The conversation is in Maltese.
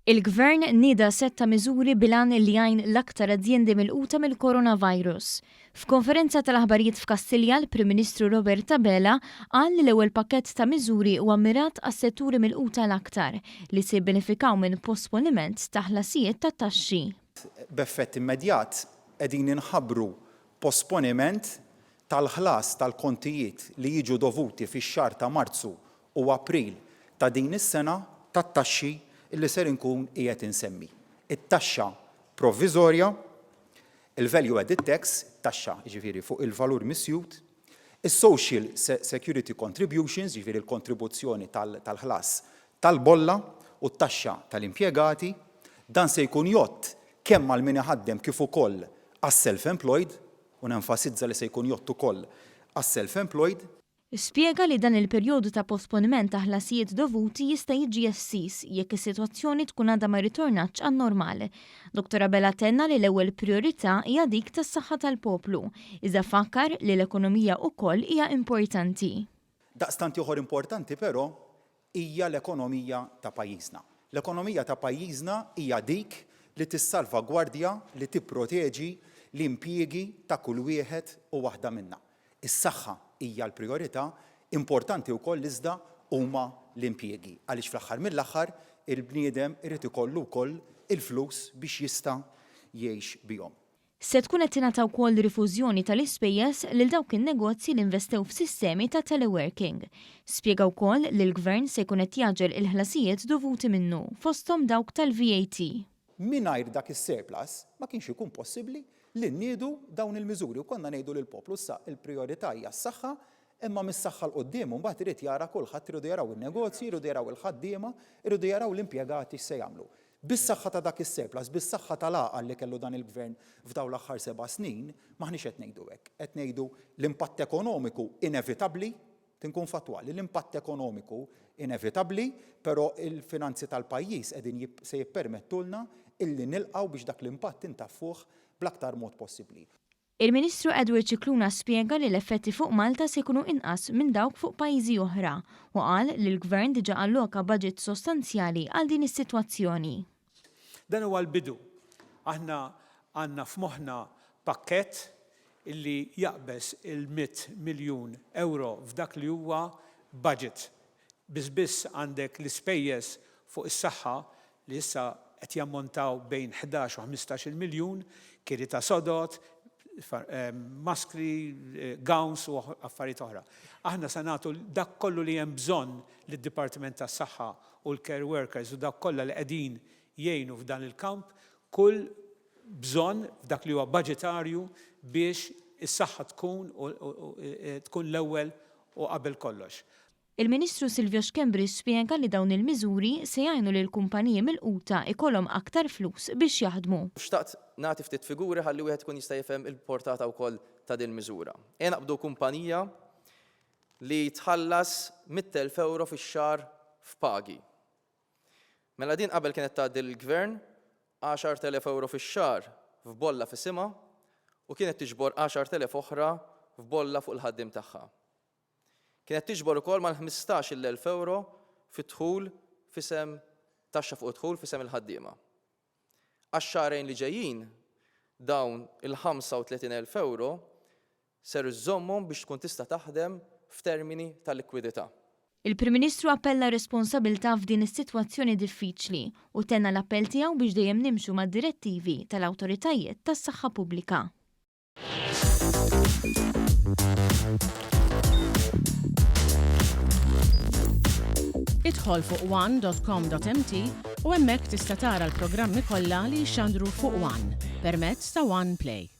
Il-Gvern nieda setta miżuri bilan li jgħin l-aktar azzjendi milquta mill-coronavirus. F'konferenza tal-aħbarijiet f'Kastilja, l-Prim Ministru Robert Abela qal li l-ewwel pakkett ta' miżuri huwa mirat għas-setturi milquta l-aktar li se jibbenefikaw minn posponiment ta' ħlasijiet tat-taxxi. B'effett immedjat qegħdin inħabbru posponiment tal-ħlas tal-kontijiet li jiġu dovuti fix-xahar ta' Marzu u April ta' din is-sena tat-taxxi illi ser inkun qiegħed insemmi. It-taxxa provviżorja, il-value added tax, taxxa jiġifieri fuq il-valur misjud, is-social security contributions, jiġifieri l-kontribuzzjoni tal-ħlas tal-bolla u t-taxxa tal-impjegati, dan se jkun jott kemm għal min iħaddem kif ukoll għas-self-employed, u nenfasizza li se jkun jott ukoll għas-self-employed. Spjega li dan il-perjodu ta' posponiment ta' ħlasijiet dovuti jista' jiġi essis jekk is-sitwazzjoni tkun għadha ma ritornatx għan-normali. Dr. Abela tenna li l-ewwel priorità hija dik tas-saħħa tal-poplu, iżda fakkar li l-ekonomija wkoll hija importanti. Daqstant ieħor importanti però hija l-ekonomija ta' pajjiżna. L-ekonomija ta' pajjiżna hija dik li tissalvagwardja li tipproteġi l-impjiegi ta' kull wieħed u waħda minnha. Is-saħħa hija l-priorità, importanti wkoll iżda huma l-impjiegi. Għaliex fl-aħħar mill-aħħar il-bniedem irid ikollu wkoll il-flus biex jista' jgħix bihom. Se tkun qed tingħata wkoll rifużjoni tal-ispejjeż lil dawk in-negozji li investew f'sistemi ta' teleworking. Spjega wkoll li l-Gvern se jkun qed jaġel il-ħlasijiet dovuti minnu fosthom dawk tal-VAT. Mingħajr dak is-surplus ma kienx ikun possibbli li nniedu dawn il-miżuri u konna ngħidu lill-poplu issa il-prijorità hija s-saħħa, imma mis-saħħa l-qudiem mbagħad irid jara kulħadd iridu jaraw in-negozji, iridu jaraw il-ħaddiema, iridu jaraw l-impjegati x'se jagħmlu. Bis-saħħa ta' dak is-surplus, bis-saħħa tal-għaqal li kellu dan il-Gvern f'dawn l-aħħar 7 snin, maħniex qed ngħidu hekk. Qed ngħidu l-impatt ekonomiku inevitabbli, tinkun fatwali, l-impatt ekonomiku inevitabbli, però il-finanzi tal-pajjiż qegħdin se jippermettulna illi nilqgħu biex dak l-impatt intaffuh bl-aktar mod possibbli. Il-Ministru Edward Cicluna spjega li l-effetti fuq Malta se jkunu inqas minn dawk fuq pajjiżi oħra u qal li l-Gvern diġà alloka budget sostanzjali għal din is-sitwazzjoni. Dan huwa l-bidu. Aħna għandna f'moħħna pakkett illi jaqbes il-100 miljun euro f'dak li huwa budget. Biss għandek l-ispejjeż fuq is-saħħa li issa qed jammontaw bejn 11 u 15 miljun, kieri ta' sodot, maskri, gowns u affarijiet oħra. Aħna se nagħtu dak kollu li hemm bżonn lid-Dipartiment tas-Saħħa u l-care workers u dak kollha li qegħdin jgħinu f'dan il-kamp, kull bżonn f'dak li huwa budgetarju biex is-saħħa tkun l-ewwel u qabel kollox. Il-Ministru Silvio Xkembri spjega li dawn il-miżuri se jgħinu lil kumpaniji milquta ikollhom aktar flus biex jaħdmu. Xtaqt nagħti ftit figuri ħalli wieħed ikun jista' jifhem il-portata wkoll ta' din miżura. Naqbdu kumpanija li tħallas 100,000 euro fix-xahar f'pagi. Mela din qabel kienet tgħaddi l-Gvern 10,000 euro fix-xahar f'bolla f'isima u kienet tiġbor 10,000 oħra f'bolla fuq il-ħaddiem tagħha. Kienet tiġbor ukoll mal 15,000 euro fit-dħul f'isem taxxa fuq id-dħul f'isem il-ħaddiema. Għax-xahrejn li ġejjin dawn il-35,000 euro ser iżommhom biex tkun tista' taħdem f'termini tal-likwidità. Il-Prim Ministru appella responsabilità f'din is-sitwazzjoni diffiċli u tenna l-appell tiegħu biex dejjem nimxu mad-direttivi tal-awtoritajiet tas-saħħa pubblika. Idħol fuq one.com.mt u hemmhekk tista' tara l-programmi kollha li jxandru fuq One permezz ta' One Play.